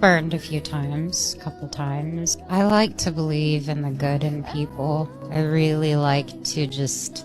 burned a few times, a couple times. I like to believe in the good in people. I really like to just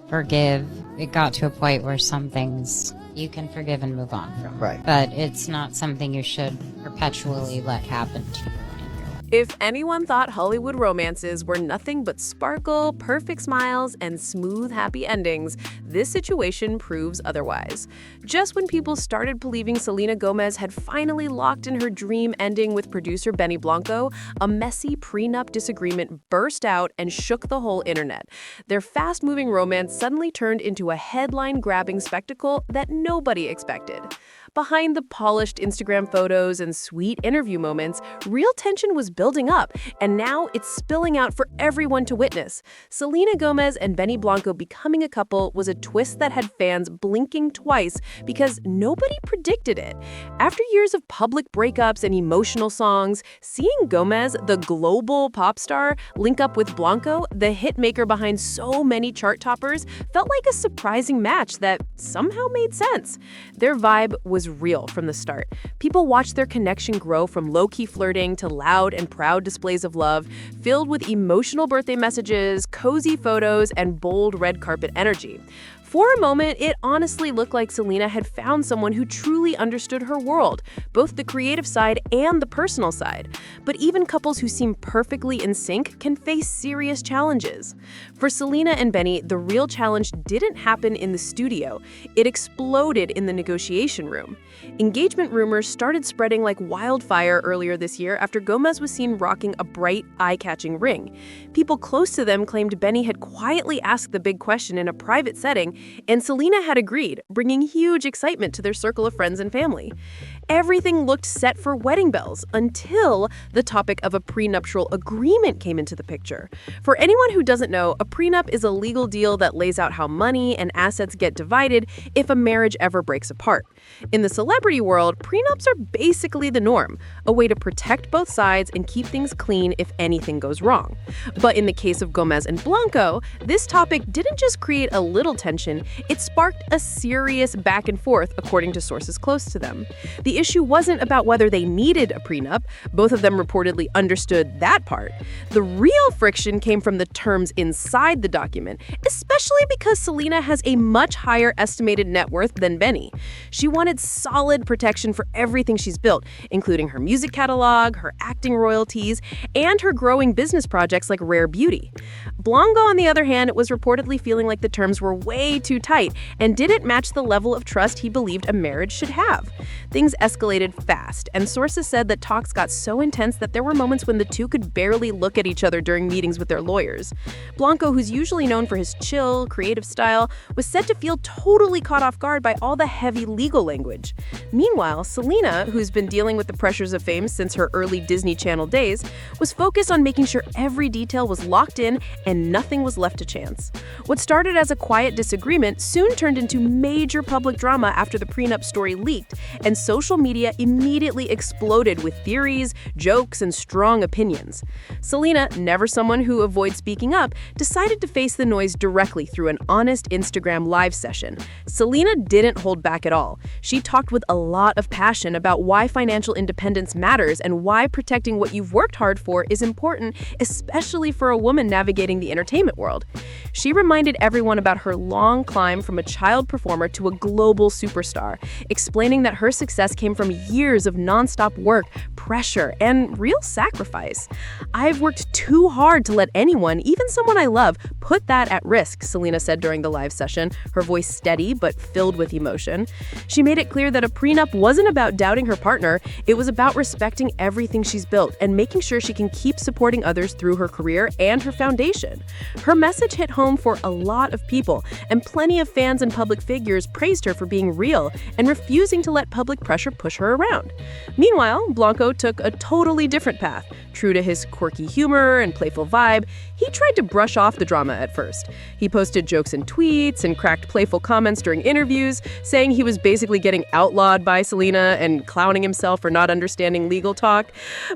forgive. It got to a point where some things you can forgive and move on from. Right. But it's not something you should perpetually let happen to you. If anyone thought Hollywood romances were nothing but sparkle, perfect smiles, and smooth, happy endings, this situation proves otherwise. Just when people started believing Selena Gomez had finally locked in her dream ending with producer Benny Blanco, a messy prenup disagreement burst out and shook the whole internet. Their fast-moving romance suddenly turned into a headline-grabbing spectacle that nobody expected. Behind the polished Instagram photos and sweet interview moments, real tension was building up, and now it's spilling out for everyone to witness. Selena Gomez and Benny Blanco becoming a couple was a twist that had fans blinking twice because nobody predicted it. After years of public breakups and emotional songs, seeing Gomez, the global pop star, link up with Blanco, the hitmaker behind so many chart toppers, felt like a surprising match that somehow made sense. Their vibe was real from the start. People watched their connection grow from low-key flirting to loud and proud displays of love, filled with emotional birthday messages, cozy photos, and bold red carpet energy. For a moment, it honestly looked like Selena had found someone who truly understood her world, both the creative side and the personal side. But even couples who seem perfectly in sync can face serious challenges. For Selena and Benny, the real challenge didn't happen in the studio. It exploded in the negotiation room. Engagement rumors started spreading like wildfire earlier this year after Gomez was seen rocking a bright, eye-catching ring. People close to them claimed Benny had quietly asked the big question in a private setting, and Selena had agreed, bringing huge excitement to their circle of friends and family. Everything looked set for wedding bells until the topic of a prenuptial agreement came into the picture. For anyone who doesn't know, a prenup is a legal deal that lays out how money and assets get divided if a marriage ever breaks apart. In the celebrity world, prenups are basically the norm, a way to protect both sides and keep things clean if anything goes wrong. But in the case of Gomez and Blanco, this topic didn't just create a little tension, it sparked a serious back and forth, according to sources close to them. The issue wasn't about whether they needed a prenup. Both of them reportedly understood that part. The real friction came from the terms inside the document, especially because Selena has a much higher estimated net worth than Benny. She wanted solid protection for everything she's built, including her music catalog, her acting royalties, and her growing business projects like Rare Beauty. Blanco, on the other hand, was reportedly feeling like the terms were way too tight and didn't match the level of trust he believed a marriage should have. Things escalated fast, and sources said that talks got so intense that there were moments when the two could barely look at each other during meetings with their lawyers. Blanco, who's usually known for his chill, creative style, was said to feel totally caught off guard by all the heavy legal language. Meanwhile, Selena, who's been dealing with the pressures of fame since her early Disney Channel days, was focused on making sure every detail was locked in and nothing was left to chance. What started as a quiet disagreement soon turned into major public drama after the prenup story leaked, and social media immediately exploded with theories, jokes, and strong opinions. Selena, never someone who avoids speaking up, decided to face the noise directly through an honest Instagram live session. Selena didn't hold back at all. She talked with a lot of passion about why financial independence matters and why protecting what you've worked hard for is important, especially for a woman navigating the entertainment world. She reminded everyone about her long climb from a child performer to a global superstar, explaining that her success came from years of nonstop work, pressure, and real sacrifice. "I've worked too hard to let anyone, even someone I love, put that at risk," Selena said during the live session, her voice steady but filled with emotion. She made it clear that a prenup wasn't about doubting her partner, it was about respecting everything she's built and making sure she can keep supporting others through her career and her foundation. Her message hit home for a lot of people, and plenty of fans and public figures praised her for being real and refusing to let public pressure push her around. Meanwhile, Blanco took a totally different path, True to his quirky humor and playful vibe, he tried to brush off the drama at first. He posted jokes in tweets and cracked playful comments during interviews, saying he was basically getting outlawed by Selena and clowning himself for not understanding legal talk.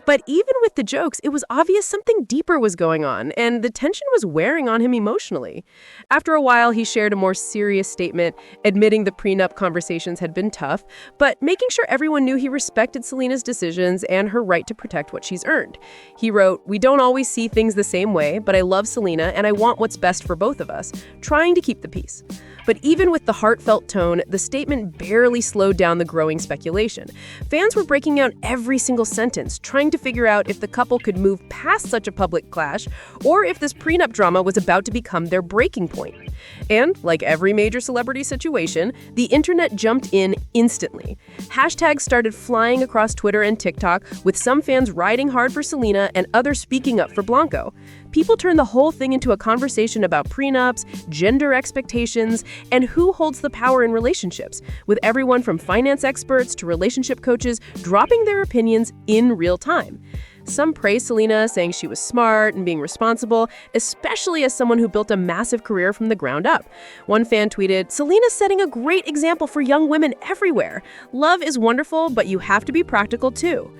But even with the jokes, it was obvious something deeper was going on, and the tension was wearing on him emotionally. After a while, he shared a more serious statement, admitting the prenup conversations had been tough, but making sure everyone knew he respected Selena's decisions and her right to protect what she's earned. He wrote, "We don't always see things the same way, but I love Selena and I want what's best for both of us, trying to keep the peace." But even with the heartfelt tone, the statement barely slowed down the growing speculation. Fans were breaking out every single sentence, trying to figure out if the couple could move past such a public clash or if this prenup drama was about to become their breaking point. And, like every major celebrity situation, the internet jumped in instantly. Hashtags started flying across Twitter and TikTok, with some fans riding hard for Selena and others speaking up for Blanco. People turned the whole thing into a conversation about prenups, gender expectations, and who holds the power in relationships, with everyone from finance experts to relationship coaches dropping their opinions in real time. Some praised Selena, saying she was smart and being responsible, especially as someone who built a massive career from the ground up. One fan tweeted, "Selena's setting a great example for young women everywhere. Love is wonderful, but you have to be practical too."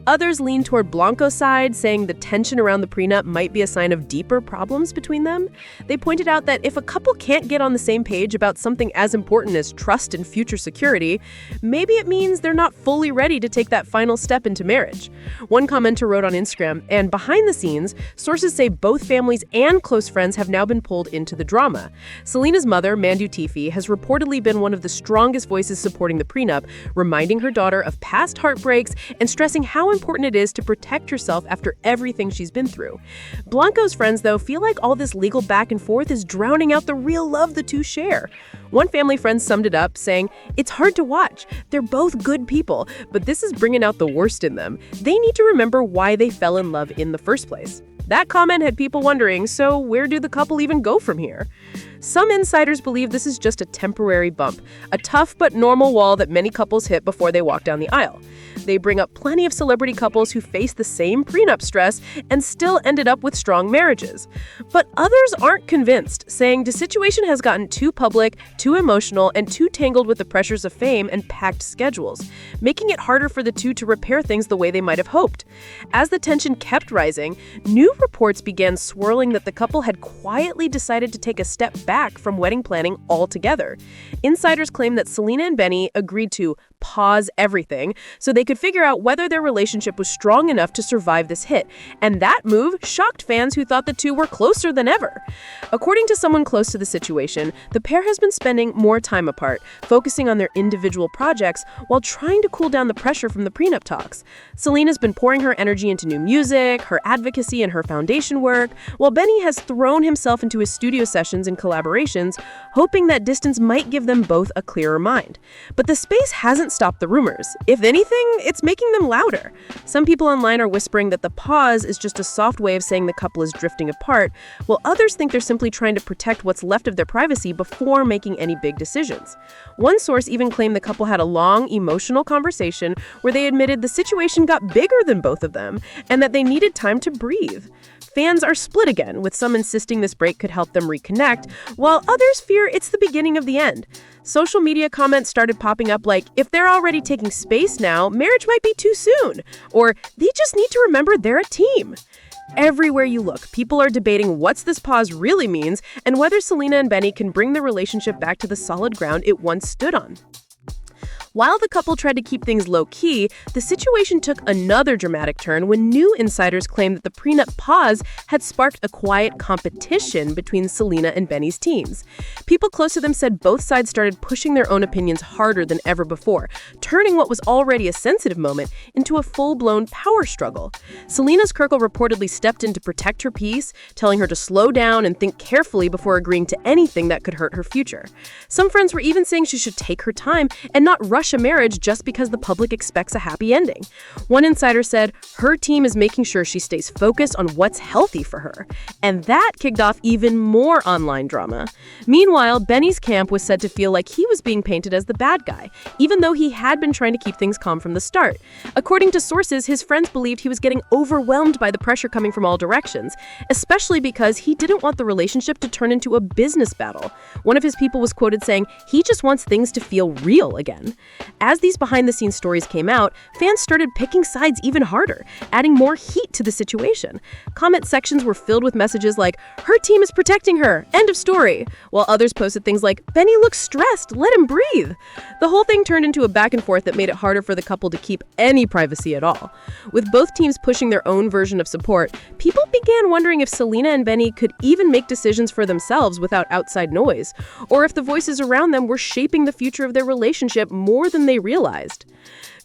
Others leaned toward Blanco's side, saying the tension around the prenup might be a sign of deeper problems between them. They pointed out that if a couple can't get on the same page about something as important as trust and future security, maybe it means they're not fully ready to take that final step into marriage. One commenter wrote on Instagram, "And behind the scenes, sources say both families and close friends have now been pulled into the drama. Selena's mother, Mandu Tifi, has reportedly been one of the strongest voices supporting the prenup, reminding her daughter of past heartbreaks and stressing how important it is to protect herself after everything she's been through." Blanco's friends, though, feel like all this legal back and forth is drowning out the real love the two share. One family friend summed it up, saying, "It's hard to watch. They're both good people, but this is bringing out the worst in them. They need to remember why they fell in love in the first place." That comment had people wondering, so where do the couple even go from here? Some insiders believe this is just a temporary bump, a tough but normal wall that many couples hit before they walk down the aisle. They bring up plenty of celebrity couples who face the same prenup stress and still ended up with strong marriages. But others aren't convinced, saying the situation has gotten too public, too emotional, and too tangled with the pressures of fame and packed schedules, making it harder for the two to repair things the way they might have hoped. As the tension kept rising, new reports began swirling that the couple had quietly decided to take a step back from wedding planning altogether. Insiders claim that Selena and Benny agreed to pause everything so they could figure out whether their relationship was strong enough to survive this hit, and that move shocked fans who thought the two were closer than ever. According to someone close to the situation, the pair has been spending more time apart, focusing on their individual projects while trying to cool down the pressure from the prenup talks. Selena's been pouring her energy into new music, her advocacy, and her foundation work, while Benny has thrown himself into his studio sessions and collaborations, hoping that distance might give them both a clearer mind. But the space hasn't stopped the rumors. If anything, it's making them louder. Some people online are whispering that the pause is just a soft way of saying the couple is drifting apart, while others think they're simply trying to protect what's left of their privacy before making any big decisions. One source even claimed the couple had a long, emotional conversation where they admitted the situation got bigger than both of them and that they needed time to breathe. Fans are split again, with some insisting this break could help them reconnect, while others fear it's the beginning of the end. Social media comments started popping up like, "If they're already taking space now, marriage might be too soon," or "They just need to remember they're a team." Everywhere you look, people are debating what this pause really means and whether Selena and Benny can bring the relationship back to the solid ground it once stood on. While the couple tried to keep things low-key, the situation took another dramatic turn when new insiders claimed that the prenup pause had sparked a quiet competition between Selena and Benny's teams. People close to them said both sides started pushing their own opinions harder than ever before, turning what was already a sensitive moment into a full-blown power struggle. Selena's Kirkle reportedly stepped in to protect her peace, telling her to slow down and think carefully before agreeing to anything that could hurt her future. Some friends were even saying she should take her time and not rush rush a marriage just because the public expects a happy ending. One insider said her team is making sure she stays focused on what's healthy for her. And that kicked off even more online drama. Meanwhile, Benny's camp was said to feel like he was being painted as the bad guy, even though he had been trying to keep things calm from the start. According to sources, his friends believed he was getting overwhelmed by the pressure coming from all directions, especially because he didn't want the relationship to turn into a business battle. One of his people was quoted saying he just wants things to feel real again. As these behind-the-scenes stories came out, fans started picking sides even harder, adding more heat to the situation. Comment sections were filled with messages like, "Her team is protecting her, end of story," while others posted things like, "Benny looks stressed, let him breathe." The whole thing turned into a back and forth that made it harder for the couple to keep any privacy at all. With both teams pushing their own version of support, people began wondering if Selena and Benny could even make decisions for themselves without outside noise, or if the voices around them were shaping the future of their relationship more than they realized.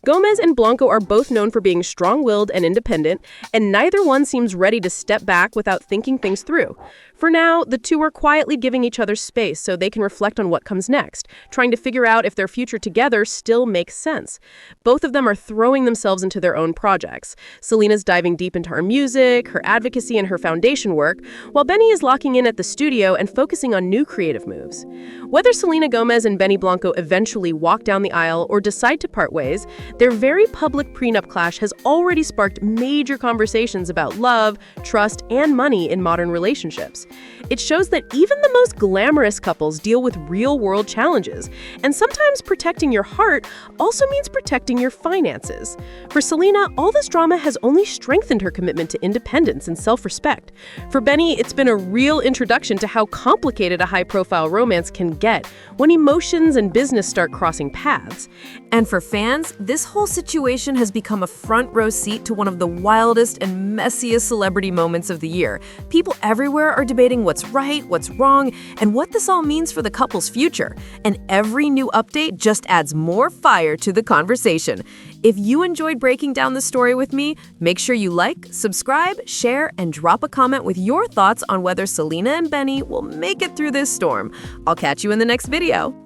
Gomez and Blanco are both known for being strong-willed and independent, and neither one seems ready to step back without thinking things through. For now, the two are quietly giving each other space so they can reflect on what comes next, trying to figure out if their future together still makes sense. Both of them are throwing themselves into their own projects. Selena's diving deep into her music, her advocacy, and her foundation work, while Benny is locking in at the studio and focusing on new creative moves. Whether Selena Gomez and Benny Blanco eventually walk down the aisle or decide to part ways, their very public prenup clash has already sparked major conversations about love, trust, and money in modern relationships. It shows that even the most glamorous couples deal with real-world challenges, and sometimes protecting your heart also means protecting your finances. For Selena, all this drama has only strengthened her commitment to independence and self-respect. For Benny, it's been a real introduction to how complicated a high-profile romance can get when emotions and business start crossing paths. And for fans, this whole situation has become a front-row seat to one of the wildest and messiest celebrity moments of the year. People everywhere are debating what's right, what's wrong, and what this all means for the couple's future. And every new update just adds more fire to the conversation. If you enjoyed breaking down the story with me, make sure you like, subscribe, share, and drop a comment with your thoughts on whether Selena and Benny will make it through this storm. I'll catch you in the next video.